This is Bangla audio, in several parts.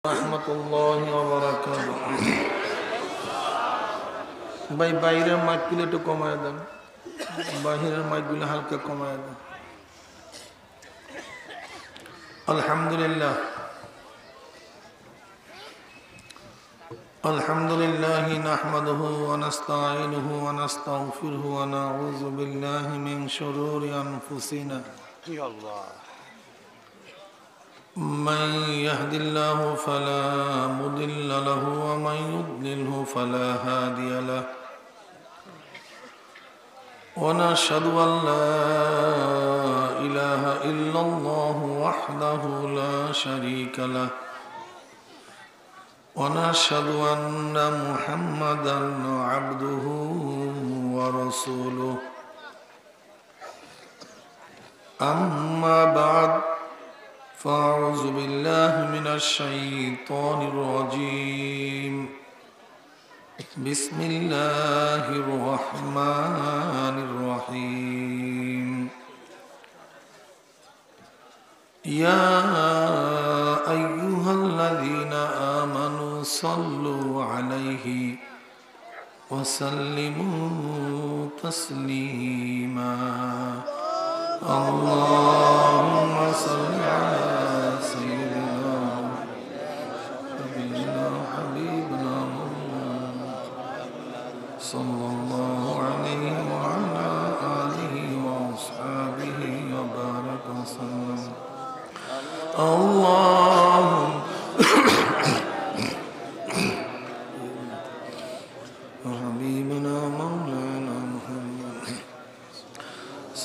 রহমতুল্লাহি ওয়া বারাকাতুহু। ভাই বাইরের মাইকগুলো একটু কমায় দেন, বাহিরের মাইকগুলো হালকা কমায় দেন। আলহামদুলিল্লাহ আলহামদুলিল্লাহ নাহমাদুহু ওয়া নাস্তাঈনুহু ওয়া নাস্তাগফিরুহু ওয়া নাউযু বিল্লাহি মিন শুরুরি আনফুসিনা। ইয়া আল্লাহ من يهد الله فلا مضل له ومن يضلله فلا هادي له ونشهد أن لا إله إلا الله وحده لا شريك له ونشهد أن محمدا عبده ورسوله أما بعد فأعوذ بالله من الشيطان الرجيم بسم الله الرحمن الرحيم يا أيها الذين آمنوا صلوا عليه وسلموا تسليما اللهم صل على سيدنا نبينا حبيبنا صلى الله عليه وعلى آله وأصحابه وبارك وسلم اللهم حبيبنا مولانا محمد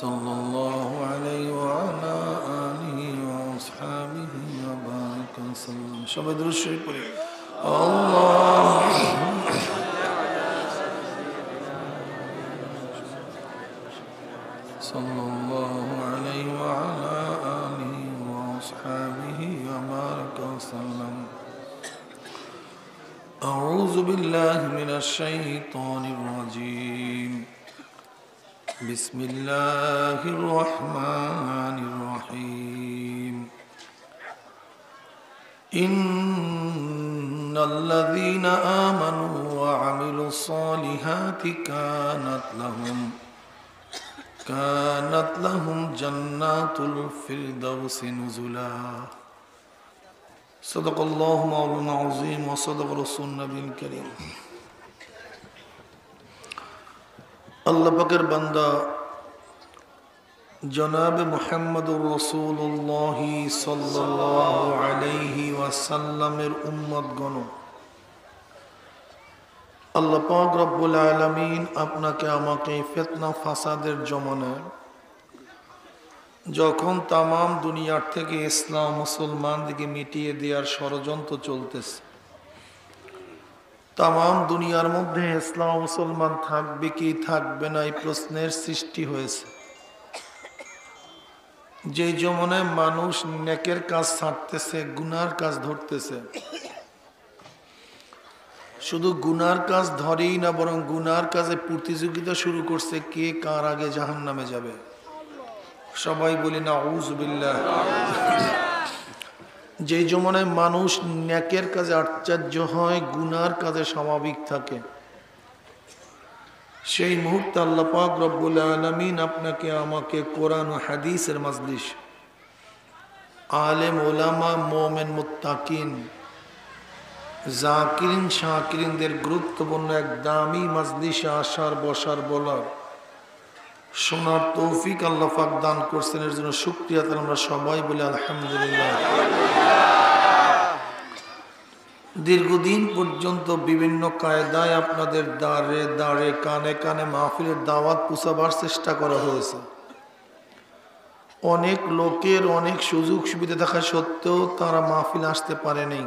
صلى الله عليه وعلى آله وأصحابه وبارك وسلم شباب الشريف الله صلى الله عليه وعلى آله وأصحابه وبارك وسلم أعوذ بالله من الشيطان الرجيم بسم الله الرحمن الرحيم إن الذين آمنوا وعملوا الصالحات كانت لهم جنات الفردوس نزلا صدق الله مولانا العظيم وصدق رسول النبي الكريم আল্লাহ পাকের বান্দা জনাবে মুহাম্মদুর রাসূলুল্লাহ সাল্লাল্লাহু আলাইহি ওয়াসাল্লামের উম্মতগণ, আল্লাহ পাক রব্বুল আলামিন আপনাকে আমাকে ফিতনা ফাসাদের জমানায় যখন তাম দুনিয়ার থেকে ইসলাম মুসলমানদেরকে মিটিয়ে দেওয়ার ষড়যন্ত্র চলতেছে, তাম দুনিয়ার মধ্যে ইসলাম মুসলমান থাকবে কি থাকবে না এই প্রশ্নের সৃষ্টি হয়েছে। যে জমানায় মানুষ নেকের কাজ ছাড়তেছে, গুনার কাজ ধরতেছে, শুধু গুনার কাজ ধরেই না বরং গুনার কাজে প্রতিযোগিতা শুরু করছে, কে কার আগে জাহান্নামে যাবে। সবাই বলি না আউযু বিল্লাহ। যে জমানায় মানুষ নেকের কাজে আশ্চর্য হয়, গুনার কাজে স্বাভাবিক থাকে, সেই মুহূর্তে আল্লাহ পাক রব্বুল আলামিন আপনাকে আমাকে কোরআন ও হাদিসের মাজলিস, আলেম ওলামা মুমিন মুত্তাকিন জাকিরিন শাকিরিনদের গুরুত্বপূর্ণ এক দামি মাজলিসে আসার বসার বলার শোনার তৌফিক আল্লাহ পাক দান করছেন। এর জন্য শুকরিয়া তার আমরা সবাই বলি আলহামদুলিল্লাহ। দীর্ঘদিন পর্যন্ত বিভিন্ন কায়দায় আপনাদের দাঁড়ে দাঁড়ে কানে কানে মাহফিলের দাওয়াত পৌঁছাবার চেষ্টা করা হয়েছে। অনেক লোকের অনেক সুযোগ সুবিধা থাকা সত্ত্বেও তারা মাহফিল আসতে পারে নাই।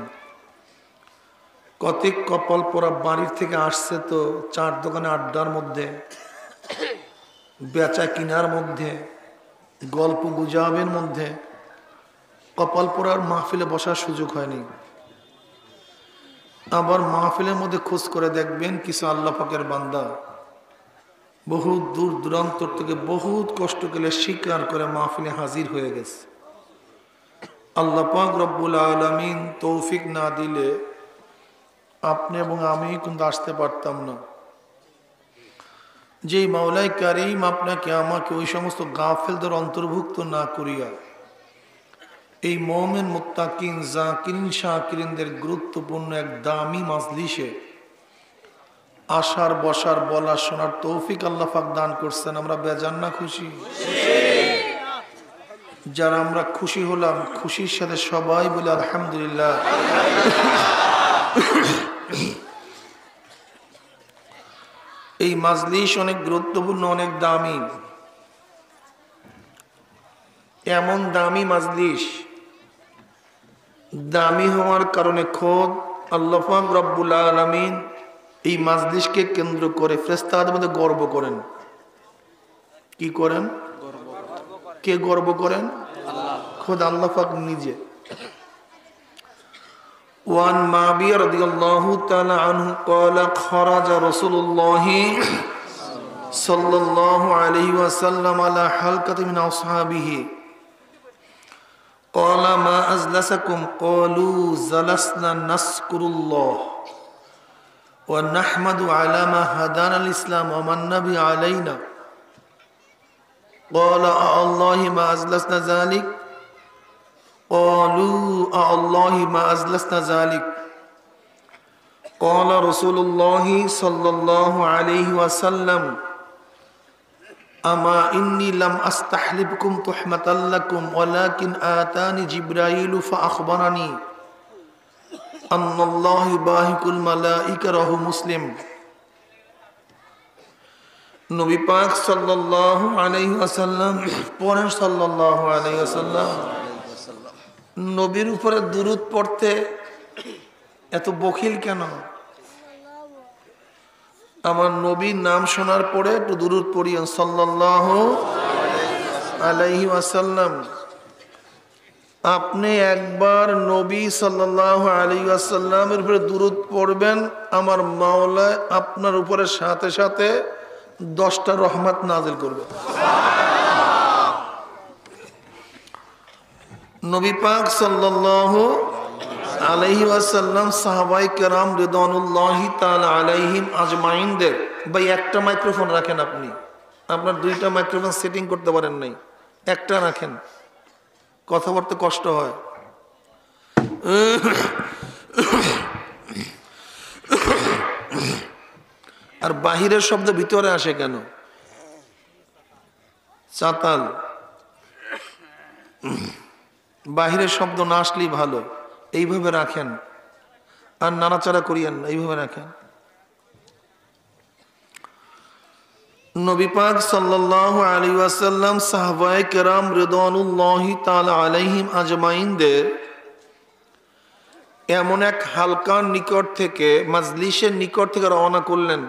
কতক কপাল পোড়া বাড়ির থেকে আসছে তো চার দোকানে আড্ডার মধ্যে, বেচা কিনার মধ্যে, গল্প গুজবের মধ্যে কপাল পোড়ার মাহফিলে বসার সুযোগ হয়নি। আবার মাহফিলের মধ্যে খোঁজ করে দেখবেন কিছু আল্লাহ পাকের বান্দা বহুত দূর দূরান্তর থেকে বহুত কষ্ট করে স্বীকার করে মাহফিলে হাজির হয়ে গেছে। আল্লাহ পাক রব্বুল আলামিন তৌফিক না দিলে আপনি এবং আমি কিন্তু আসতে পারতাম না। যেই মাওলাই কারীম আপনাকে আমাকে ওই সমস্ত গাফেলদের অন্তর্ভুক্ত না করিয়া এই মুমিন মুত্তাকিন জাকিরিন শাকিরিনদের গুরুত্বপূর্ণ এক দামি মাজলিসে আসার বসার বলার শোনার তৌফিক আল্লাহ পাক দান করছেন। আমরা বেজান না খুশি? যারা আমরা খুশি হলাম, খুশির সাথে সবাই বলে আলহামদুলিল্লাহ। এই মাজলিস অনেক গুরুত্বপূর্ণ, অনেক দামি। এমন দামি মাজলিস, দামি হওয়ার কারণে খোদ আল্লাহ পাক রব্বুল আলামিন এই মাজলিসকে কেন্দ্র করে ফেরেশতাদের মধ্যে গর্ব করেন। কি করেন? কে গর্ব করেন? খোদ আল্লাহ পাক নিজে। ওয়ান মাবিয়া রাদিয়াল্লাহু তাআলা আনহু قال خرج رسول الله صلى الله عليه وسلم على حلقة من أصحابه قال ما أجلسكم قالوا جلسنا نذكر الله ونحمد على ما هدانا الإسلام ومن به علينا قال الله ما أجلسنا ذلك قالوا الله ما أجلسنا ذلك قال رسول الله صلى الله عليه وسلم أما إني لم أستحلفكم تحمة لكم ولكن آتاني جبرائيل فأخبرني أن الله باهك الملائكة رواه مسلم। নবী পাক সাল্লাল্লাহু আলাইহি ওয়াসাল্লাম পড়েন সাল্লাল্লাহু আলাইহি ওয়াসাল্লাম। নবীর উপরে দুরূদ পড়তে এত বখিল কেন? আমার নবীর নাম শোনার পরে একটু দুরূদ পড়িয়েন সাল্লাল্লাহু আলাইহি ওয়াসাল্লাম। আপনি একবার নবী সাল্লাল্লাহু আলাইহি ওয়াসাল্লামের উপরে দুরূদ পড়বেন, আমার মাওলা আপনার উপরে সাথে সাথে 10টা রহমত নাজিল করবে। নবী পাক সাল্লাল্লাহু আলাইহি ওয়াসাল্লাম সাহাবায়ে কেরাম রিদওয়ানুল্লাহি তাআলা আলাইহিম আজমাইনদের, ভাই একটা মাইক্রোফোন রাখেন, আপনি আপনার 2টা মাইক্রোফোন সেটিং করতে পারেন নাই, একটা রাখেন, কথা বলতে কষ্ট হয়। আর বাহিরের শব্দ ভিতরে আসে কেন? চাতাল, বাহিরের শব্দ না আসলেই ভালো। এইভাবে রাখেন, আর নাড়াচাড়া করিয়েন না, এইভাবে রাখেন। নবী পাক সাল্লাল্লাহু আলাইহি ওয়াসাল্লাম সাহাবায়ে কেরাম রিদওয়ানুল্লাহি তাআলা আলাইহিম আজমাইনদের এমন এক হালকার নিকট থেকে, মাজলিসের নিকট থেকে রওনা করলেন।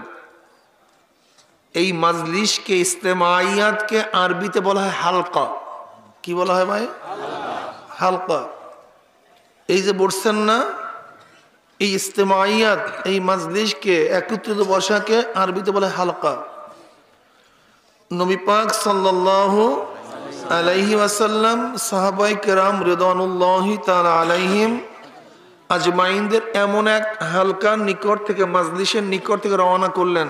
এই মাজলিসকে, ইজতেমাইয়াতকে আরবিতে বলা হয় হালকা। কি বলা হয় ভাই? হালকা। এই যে বলছেন না, এই ইজতেমাইয়াত, এই মাজলিসকে একত্রিত বসাকে আরবিতে বলে হালকা। নবী পাক সাল্লাল্লাহু আলাইহি ওয়াসাল্লাম সাহাবায়ে কেরাম রিদওয়ানুল্লাহি তাআলা আলাইহিম আজমাইনদের এমন এক হালকার নিকট থেকে, মাজলিসের নিকট থেকে রওনা করলেন।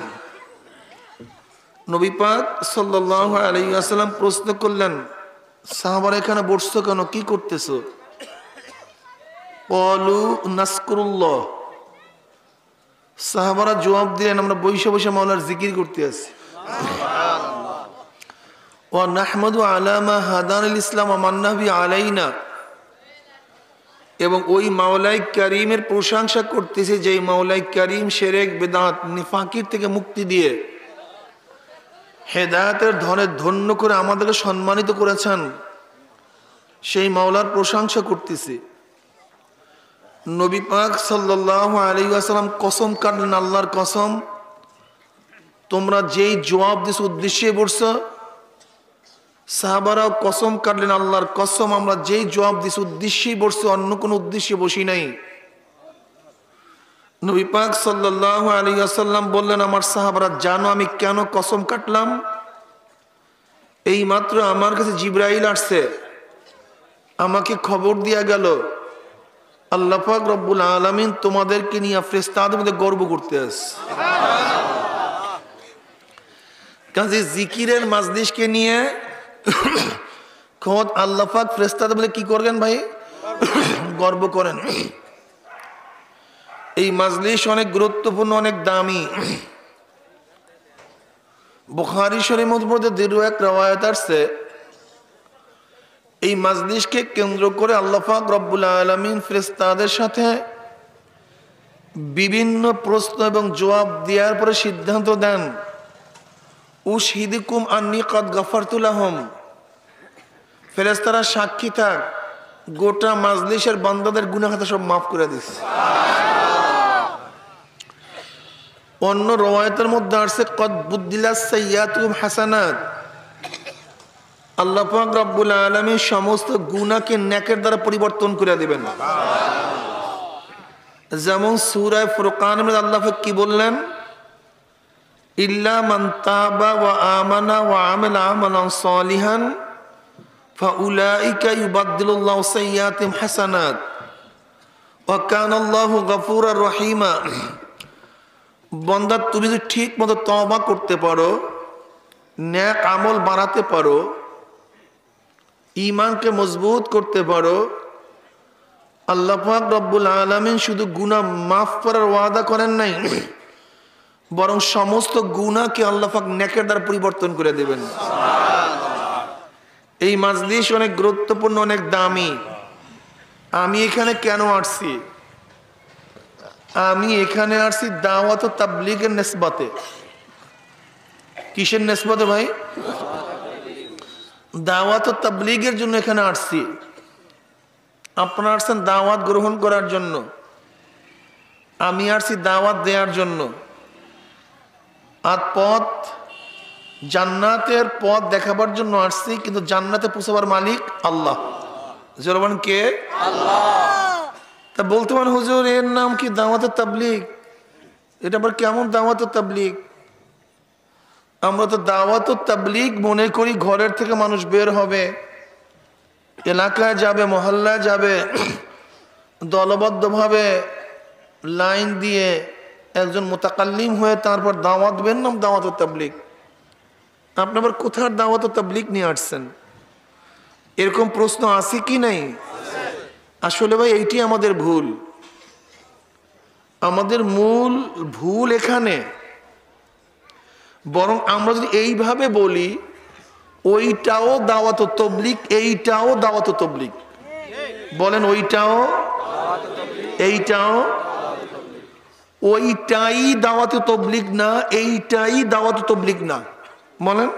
নবী পাক সাল্লাল্লাহু আলাইহি ওয়াসাল্লাম প্রশ্ন করলেন, সাহাবারা এখানে বসছো কেন, কি করতেছো? ক্বালু নাযকুরুল্লাহ। সাহাবারা জবাব দিলেন, আমরা বসে বসে মাওলার জিকির করতে আছি। ওয়া নাহমাদু আলা মা হাদানাল ইসলাম ওয়া মান নাবি আলাইনা। এবং ওই মাওলাই কারীমের প্রশংসা করতেছে, যে মাওলাই কারীম শিরক বিদআত নিফাকির থেকে মুক্তি দিয়ে হেদায়েতের ধনে ধন্য করে আমাদেরকে সম্মানিত করেছেন, সেই মাওলার প্রশংসা করতেছে। নবী পাক সাল্লাল্লাহু আলাইহি ওয়াসাল্লাম কসম কাটলেন, আল্লাহর কসম, তোমরা যেই জবাব দিছ উদ্দেশ্যে বলছো। সাহাবারাও কসম কাটলেন, আল্লাহর কসম, আমরা যেই জবাব দিছি উদ্দেশ্যেই বসছি, অন্য কোনো উদ্দেশ্যে বসি নাই। নবী পাক সাল্লাল্লাহু আলাইহি ওয়াসাল্লাম বললেন, আমার সাহাবারা জানো আমি কেন কসম কাটলাম? এই মাত্র আমার কাছে জিবরাইল আসছে, আমাকে খবর দিয়া গেল আল্লাহ পাক রব্বুল আলামিন তোমাদেরকে নিয়ে ফেরেশতাদের মধ্যে গর্ব করতে আসে। কাজে জিকিরের মাজলিসকে নিয়ে খোদ আল্লাহ পাক ফেরেশতাদের মধ্যে কি করবেন ভাই? গর্ব করেন। এই মাজলিস অনেক গুরুত্বপূর্ণ, অনেক দামি। বুখারী শরীফের মধ্যে দীর্ঘ এক রওয়ায়াত আছে, এই মাজলিসকে কেন্দ্র করে আল্লাহ পাক রব্বুল আলামিন ফেরেশতাদের সাথে বিভিন্ন প্রশ্ন এবং জবাব দেওয়ার পরে সিদ্ধান্ত দেন, উশহিদুকুম আন্নী কদ গাফারতু লাহুম, ফেরেশতারা সাক্ষী থাক গোটা মাজলিসের বান্দাদের গুনাহ খাতা সব মাফ করে দিছে। অন্য রওয়ায়াতের মধ্যে আছে কদ বুদ্দিলাস সাইয়্যাতুকুম হাসানাত, আল্লাহ পাক রব্বুল আলামিন সমস্ত গুনাহকে নেকের দ্বারা পরিবর্তন করে দিবেন। যেমন সূরা ফুরকান এর আল্লাহ পাক কি বললেন? ইল্লা মান তাবা ওয়া আমানা ওয়া আমিলা আমালান সালিহান ফাউলাইকা ইউবাদদিলুল্লাহু সাইয়্যাতিহিম হাসানাত ওয়া কানাল্লাহু গফুরার রহিমা। বান্দা তুমি যদি ঠিক মতো তওবা করতে পারো, নেক আমল বাড়াতে পারো, ঈমানকে মজবুত করতে পারো, আল্লাহ পাক রব্বুল আলামিন শুধু গুনাহ মাফ করার ওয়াদা করেন নাই, বরং সমস্ত গুনাহকে আল্লাহ পাক নেকের দ্বারা পরিবর্তন করে দেবেন। এই মাজলিস অনেক গুরুত্বপূর্ণ, অনেক দামি। আমি এখানে কেন আসছি? আমি এখানে আসছি দাওয়াত ও তাবলীগের নিসবতে। কিসের নিসবতে ভাই? দাওয়াত ও তাবলীগের জন্য এখানে আসছি। আপনারা আসছেন দাওয়াত গ্রহণ করার জন্য, আমি আসছি দাওয়াত দেওয়ার জন্য। আর পথ, জান্নাতের পথ দেখাবার জন্য আসছি, কিন্তু জান্নাতে পৌঁছাবার মালিক আল্লাহ। জোরবান কে? আল্লাহ। তা বলতে পারেন হুজুর এর নাম কি দাওয়াত ও তাবলীগ, এটা আবার কেমন দাওয়াত ও তাবলীগ? আমরা তো দাওয়াত ও তাবলীগ মনে করি ঘরের থেকে মানুষ বের হবে, এলাকায় যাবে, মহল্লায় যাবে, দলবদ্ধভাবে লাইন দিয়ে একজন মুতাকাল্লিম হয়ে তারপর দাওয়াত দেবেন, নাম দাওয়াত ও তাবলীগ। আপনি আবার কোথার দাওয়াত ও তাবলীগ নিয়ে আসছেন? এরকম প্রশ্ন আছে কি নাই? আসলে ভাই এইটি আমাদের ভুল। আমাদের মূল ভুল এখানে। বরং আমরা যদি এইভাবে বলি ওইটাও দাওয়াত ও তাবলীগ, এইটাও দাওয়াত ও তাবলীগ, বলেন ওইটাও এইটাও, ওইটাই দাওয়াত ও তাবলীগ না, এইটাই দাওয়াত ও তাবলীগ না, বলেন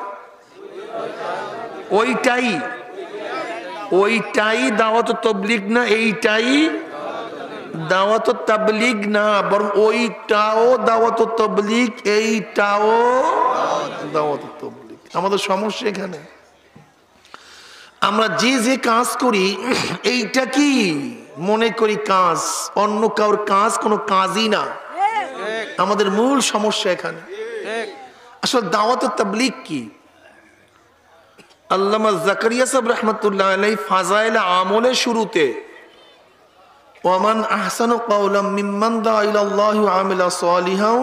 ওইটাই, ওইটাই দাওয়াত ও তাবলীগ না, এইটাই দাওয়াত ও তাবলীগ না, বরং ওইটাও দাওয়াত ও তাবলীগ, এইটাও দাওয়াত ও তাবলীগ। আমাদের সমস্যা এখানে, আমরা যে যে কাজ করি এইটা কি মনে করি কাজ, অন্য কারোর কাজ কোনো কাজই না। আমাদের মূল সমস্যা এখানে। আসলে দাওয়াত ও তাবলীগ কি? আল্লামা জাকারিয়া সাহেব রাহমাতুল্লাহ আলাইহি ফাজাইল আমলের শুরুতে ওয়ামান আহসানু কাওলাম মিম্মান দাআ ইলাল্লাহি ওয়া আমিলা সালিহান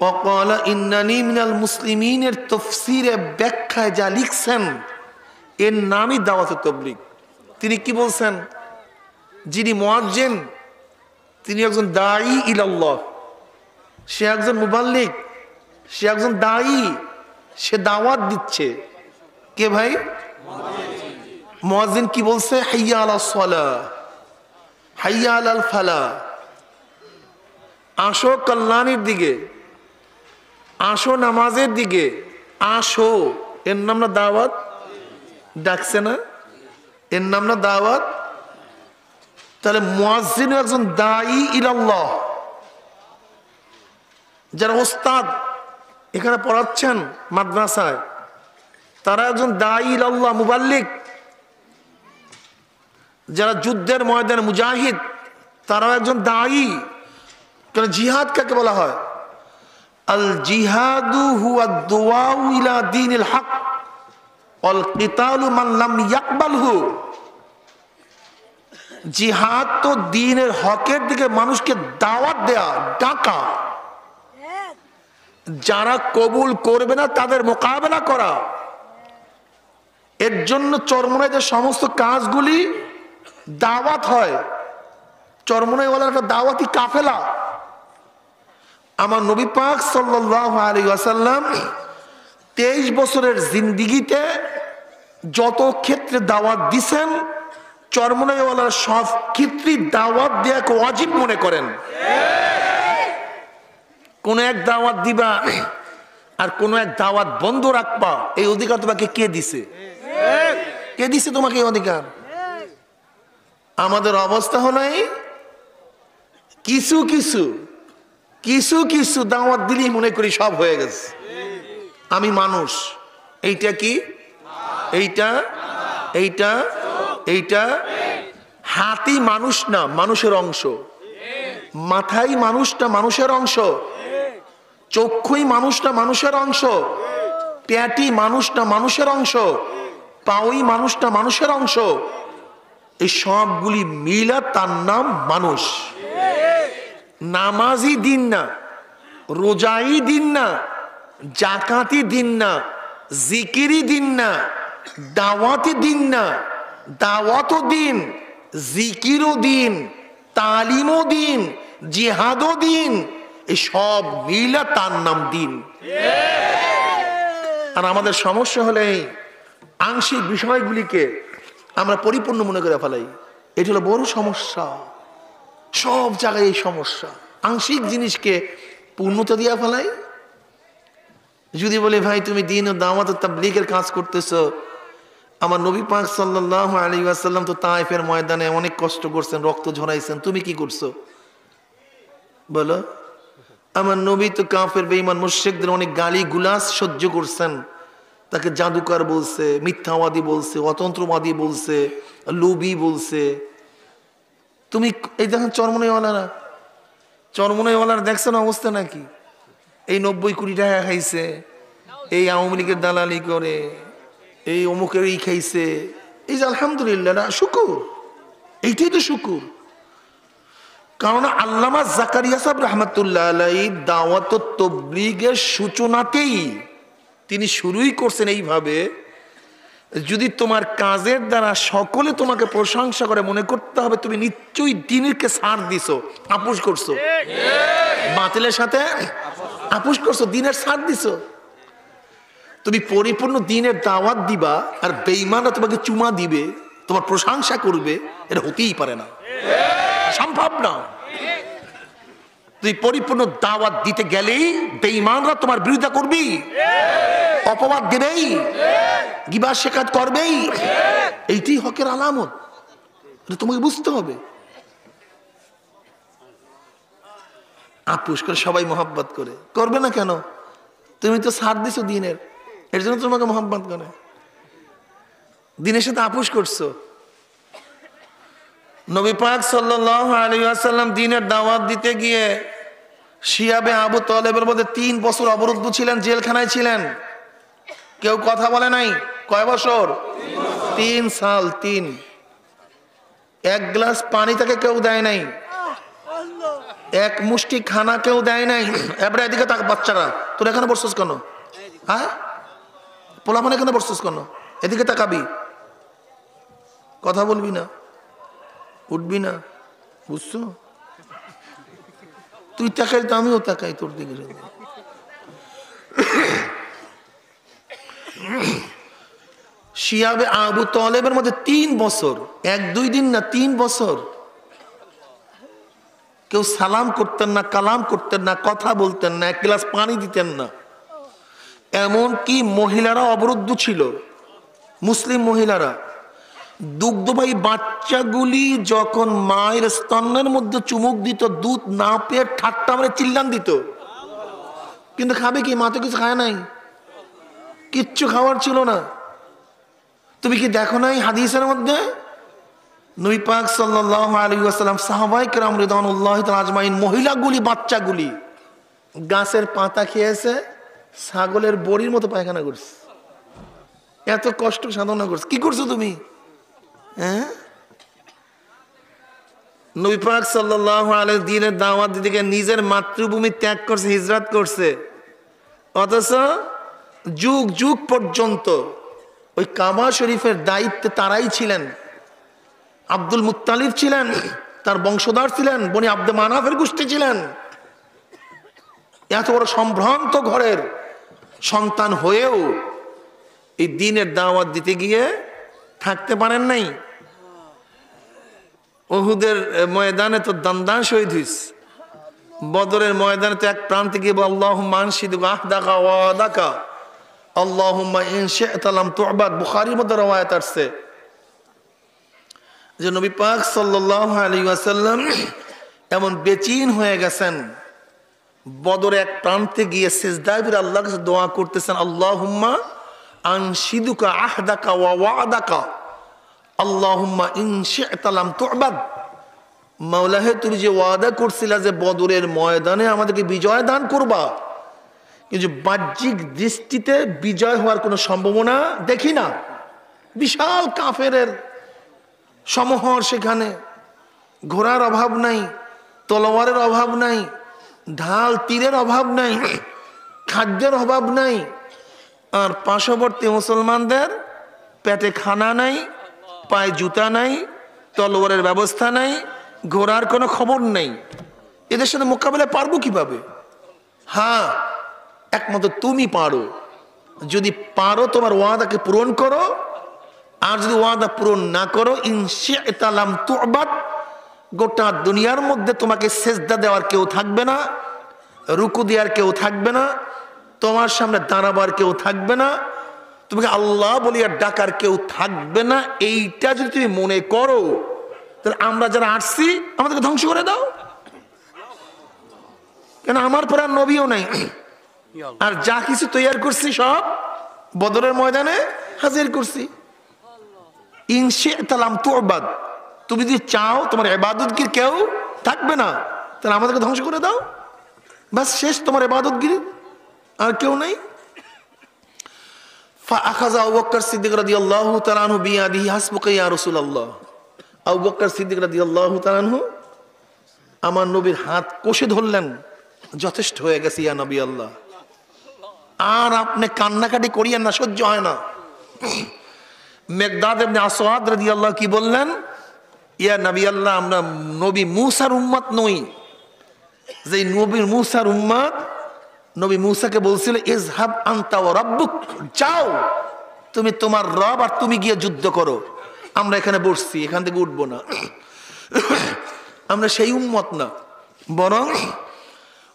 ওয়া ক্বালা ইন্নানী মিনাল মুসলিমিনের তাফসীরে ব্যাখ্যায় যা লিখছেন এর নামই দাওয়াত ও তাবলীগ। তিনি কি বলছেন? যিনি মুয়াজ্জিন, তিনি একজন দাঈ ইলাল্লাহ, সে একজন মুবাল্লিগ, সে একজন দাঈ, সে দাওয়াত দিচ্ছে। কে ভাই? মুয়াজ্জিন কি বলছে? হাইয়া আলাস সালাহ, হাইয়া আলাল ফালাহ, আসো কল্যাণের দিকে, আসো নামাজের দিকে, আসো। এর নাম না দাওয়াত? ডাকছে না? এর নাম না দাওয়াত? তাহলে মুয়াজ্জিন একজন দাঈ ইলাল্লাহ, যারা ওস্তাদ এখানে পড়াচ্ছেন মাদ্রাসায়, তারা একজন দাঈ ইলাল্লাহ, মুবাল্লিগ। যারা যুদ্ধের ময়দানে মুজাহিদ, তারাও একজন দাঈ। কারণ জিহাদ কাকে বলা হয়? আল জিহাদু হুয়া দুআউ ইলা দীনিল হক ওয়াল কিতালু মান লাম ইয়াকবালহু। জিহাদ তো দ্বীনের হকের দিকে মানুষকে দাওয়াত দেয়া, ডাকা। যারা কবুল করবে না তাদের মোকাবেলা করা। এর জন্য চরমোনাই যে সমস্ত কাজগুলি দাওয়াত হয়, চরমোনাই ওয়ালার একটা দাওয়াতি কাফেলা। আমার নবী পাক সাল্লাল্লাহু আলাইহি ওয়াসাল্লাম 23 বছরের জিন্দিগিতে যত ক্ষেত্রে দাওয়াত দিছেন, চরমোনাই ওয়ালার সব ক্ষেত্রে দাওয়াত দেয়াকে ওয়াজিব মনে করেন। কোন এক দাওয়াত দিবা আর কোন এক দাওয়াত বন্ধ রাখবা, এই অধিকার তোমাকে কে দিছে? কে দিছে তোমাকে এই অধিকার? আমাদের অবস্থা হলো কিছু কিছু কিছু কিছু দাওয়াত দিলেই মনে করি সব হয়ে গেছে, আমি মানুষ। এইটা কি? এইটা এইটা এইটা হাতি মানুষ না, মানুষের অংশ। মাথাই মানুষ না, মানুষের অংশ। চক্ষুই মানুষ না, মানুষের অংশ। পেটি মানুষ না, মানুষের অংশ। পাওই মানুষ না, মানুষের অংশ। এই সবগুলি মিলা তার নাম মানুষ। নামাজি দিন না, রোজাই দিন না, জাকাতি দিন না, জিকিরি দিন না, দাওয়াতি দিন না, দাওয়াতও দিন, জিকিরও দিন, তালিমও দিন, জিহাদও দিন। এই সব মিলা তার নাম দিন। আর আমাদের সমস্যা হলে আংশিক বিষয়গুলিকে আমরা পরিপূর্ণ মনে করে ফেলাই। এটা হলো বড় সমস্যা। সব জায়গায় এই সমস্যা, আংশিক জিনিসকে পূর্ণতা দিয়া ফেলাই। যদি বলে ভাই তুমি দিন ও দাওয়াত ও তাবলীগের কাজ করতেছো, আমার নবী পাক সাল্লাল্লাহু আলাইহি ওয়াসাল্লাম তো তায়েফের ময়দানে অনেক কষ্ট করছেন, রক্ত ঝরাইছেন, তুমি কি করছো বলো? আমার নবী তো কাফের বেঈমান মুশরিকদের অনেক গালি গুলাস সহ্য করছেন, তাকে জাদুকর বলছে, মিথ্যাবাদী বলছে, অতন্ত্রবাদী বলছে, লোভী বলছে। তুমি এই দেখেন চরমোনাইওয়ালারা, চরমোনাইওয়ালারা দেখছেন অবস্থা নাকি? এই 90 কোটি টাকা খাইছে, এই আওয়ামী লীগের দালালি করে, এই অমুকের এই খাইছে। এই যে আলহামদুলিল্লাহ, শুকুর, এইটাই তো শুকুর। কারণ আল্লামা জাকারিয়া সাহেব রাহমাতুল্লাহ আলাইহি দাওয়াত ও তাবলীগের সূচনাতেই তিনি শুরুই করছেন এইভাবে, যদি তোমার কাজের দ্বারা সকলে তোমাকে প্রশংসা করে, মনে করতে হবে তুমি নিশ্চয়ই দ্বীনকে ছাড় দিছো, আপোষ করছো, বাতিলের সাথে আপোষ করছো, দ্বীনের ছাড় দিছো। তুমি পরিপূর্ণ দ্বীনের দাওয়াত দিবা আর বেঈমানরা তোমাকে চুমা দিবে, তোমার প্রশংসা করবে, এটা হতেই পারে না, সম্ভব না। তুই পরিপূর্ণ দাওয়াত দিতে গেলেই বেঈমানরা তোমার বিরোধিতা করবি, অপবাদ দেবেই, গিবত শিকায়ত করবেই। এইটাই হকের আলামত, এটা তোমাকে বুঝতে হবে। আপোষ করে সবাই মহব্বত করে, করবে না কেন? তুমি তো ছাড় দিছো দ্বীনের, এর জন্য তোমাকে মহব্বত করে, দ্বীনের সাথে আপোষ করছো। নবী পাক সাল্লাল্লাহু আলাইহি ওয়াসাল্লাম দ্বীনের দাওয়াত দিতে গিয়ে শিয়াবে আবু তালেবের মধ্যে 3 বছর অবরুদ্ধ ছিলেন, জেলখানায় ছিলেন, কেউ কথা বলে নাই। কয় বছর? 3 সাল। 3 এক গ্লাস পানি তাকে কেউ দেয় নাই, এক মুষ্টি খানা কেউ দেয় নাই। এবারে এদিকে তাক, বাচ্চারা তোর এখানে বসছিস কেন? হ্যাঁ, পোলাপান এখানে বসছিস কেন? এদিকে তাকাবি, কথা বলবি না, উঠবি না, বুঝছো? তুই তাকাই তো আমিও তাকাই তোর দিকে। শিয়াবে আবু তালেবের মধ্যে 3 বছর, 1-2 দিন না, 3 বছর কেউ সালাম করতেন না, কালাম করতেন না, কথা বলতেন না, এক গ্লাস পানি দিতেন না। এমনকি মহিলারা অবরুদ্ধ ছিল, মুসলিম মহিলারা। দুগ্ধবাহী বাচ্চাগুলি যখন মায়ের স্তনের মধ্যে চুমুক দিত, দুধ না পেয়ে ঠাট্টা মানে চিল্লান দিত, কিন্তু খাবে কি? মা তো কিছু খায় নাই, কিচ্ছু খাওয়ার ছিল না। তুমি কি দেখো নাই হাদিসের মধ্যে নবী পাক সাল্লাল্লাহু আলাইহি ওয়াসাল্লাম, সাহাবায়ে কেরাম রিদওয়ানুল্লাহি তাআলা আজমাইন, মহিলাগুলি বাচ্চাগুলি গাছের পাতা খেয়েছে, ছাগলের বড়ির মতো পায়খানা করছে, এত কষ্ট সাধনা করছে। কি করছো তুমি? হ্যাঁ, নবী পাক সাল্লাল্লাহু আলাইহি দ্বীনের দাওয়াত দিতে গিয়ে নিজের মাতৃভূমি ত্যাগ করছে, হিজরত করছে, অথচ যুগ যুগ পর্যন্ত ওই কাবা শরীফের দায়িত্বে তারাই ছিলেন। আব্দুল মুত্তালিব ছিলেন, তার বংশধর ছিলেন, বনি আব্দে মানাফের গোষ্ঠী ছিলেন। এত বড় সম্ভ্রান্ত ঘরের সন্তান হয়েও এই দ্বীনের দাওয়াত দিতে গিয়ে থাকতে পারেন নাই। উহুদের ময়দানে তো দান্দান শহীদ হইছে, বদরের ময়দানে তো এক প্রান্তে গিয়ে আল্লাহুম্মা আনশিদুকা আহদাকা ওয়াদাকা আল্লাহুম্মা ইন শি'তা লাম তু'বাদ, বুখারীর মধ্যে রওয়ায়াত আছে যে নবী পাক সাল্লাল্লাহু আলাইহি ওয়াসাল্লাম এমন বেচৈন হয়ে গেছেন, বদরে এক প্রান্তে গিয়ে সিজদায় পড়ে আল্লাহর কাছে দোয়া করতেছেন, আল্লাহুম্মা আনশিদুকা আহদাকা ওয়া ওয়াদাকা আল্লাহুম্মা ইন শি'তা লাম তু'বাদ। মাওলা হে, তুমি যে ওয়াদা করছিলা যে বদরের ময়দানে আমাদেরকে বিজয় দান করবা, কিন্তু বাহ্যিক দৃষ্টিতে বিজয় হওয়ার কোনো সম্ভাবনা দেখি না। বিশাল কাফেরের সমহর, সেখানে ঘোড়ার অভাব নাই, তলোয়ারের অভাব নাই, ঢাল তীরের অভাব নাই, খাদ্যের অভাব নাই, আর পার্শ্ববর্তী মুসলমানদের পেটে খানা নাই, পায়ে জুতা নাই, তলোয়ারের ব্যবস্থা নাই, ঘোড়ার কোনো খবর নেই। এদের সাথে মোকাবেলা পারবো কিভাবে? হ্যাঁ, একমাত্র তুমি পারো। যদি পারো তোমার ওয়াদাকে পূরণ করো, আর যদি ওয়াদা পূরণ না করো, ইন শি'তা লাম তু'বাদ, গোটা দুনিয়ার মধ্যে তোমাকে সেজদা দেওয়ার কেউ থাকবে না, রুকু দেওয়ার কেউ থাকবে না, তোমার সামনে দাঁড়াবার কেউ থাকবে না, তোমাকে আল্লাহ বলিয়া ডাকার কেউ থাকবে না। এইটা যদি তুমি মনে করো, তাহলে আমরা যারা আসছি আমাদেরকে ধ্বংস করে দাও, কেন আমার পর আর নবীও নাই। আর যা কিছু তৈরি করছি সব বদরের ময়দানে হাজির করছি। ইন শি'তা লাম তু'বাদ, তুমি যদি চাও তোমার ইবাদতগির কেউ থাকবে না, তাহলে আমাদেরকে ধ্বংস করে দাও, বাস শেষ, তোমার ইবাদতগিরি আর কেউ নাই। ফাআখাযা আবু বকর সিদ্দিক রাদিয়াল্লাহু তাআলা আনহু বিয়াদিহি হাসবুকা ইয়া রাসূলুল্লাহ। আবু বকর সিদ্দিক রাদিয়াল্লাহু তাআলা আনহু আমার নবীর হাত কষে ধরলেন, যথেষ্ট হয়ে গেছে ইয়া নবী আল্লাহ, আর আপনি কান্নাকাটি করিয়েন না, সহ্য হয় না। মিকদাদ ইবনে আসওয়াদ রাদিয়াল্লাহু কি বললেন, ইয়া নবী আল্লাহ, আমরা নবী মূসার উম্মত নই। যে নবীর মূসার উম্মত, নবী মূসাকে বলছিল ইযহাব আনতা ওয়া রাব্বুক, যাও তুমি তোমার রব আর তুমি গিয়ে যুদ্ধ করো, আমরা এখানে বসছি, এখান থেকে উঠবো না। আমরা সেই উম্মত না, বরং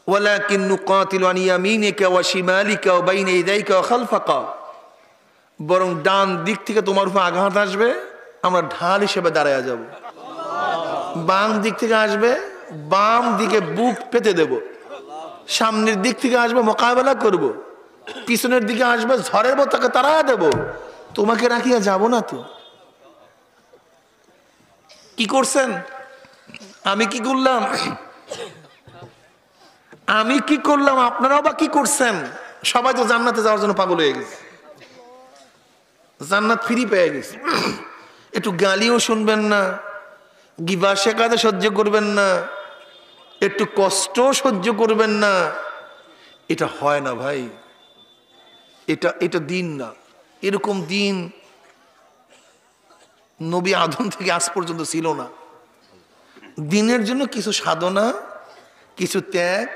ওয়ালাকিন নুকাতিলু আন ইয়ামিনিকা ওয়া শিমালিকা ওয়া বাইনা ইয়াদাইকা ওয়া খালফাকা, বরং ডান দিক থেকে তোমার উপর আঘাত আসবে, আমরা ঢাল হিসেবে দাঁড়ায়া যাব। বাম দিক থেকে আসবে, বাম দিকে বুক পেতে দেব। সামনের দিক থেকে আসবে, মোকাবেলা করব। পিছনের দিকে আসবে, ঝড়ের মতো তাকে তাড়ায়া দেব, তোমাকে রাখিয়া যাব না। তো কি করছেন? আমি কি করলাম? আমি কি করলাম? আপনারাও বা কি করছেন? সবাই তো জান্নাতে যাওয়ার জন্য পাগল হয়ে গেছে, জান্নাত ফ্রি পেয়ে গেছে। একটু গালিও শুনবেন না, গিবা শেখাতে সহ্য করবেন না, একটু কষ্ট সহ্য করবেন না। এটা হয় না ভাই, এটা দিন না। এরকম দিন নবী আদম থেকে আজ পর্যন্ত ছিল না। দিনের জন্য কিছু সাধনা, কিছু ত্যাগ,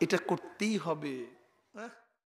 এটা করতেই হবে।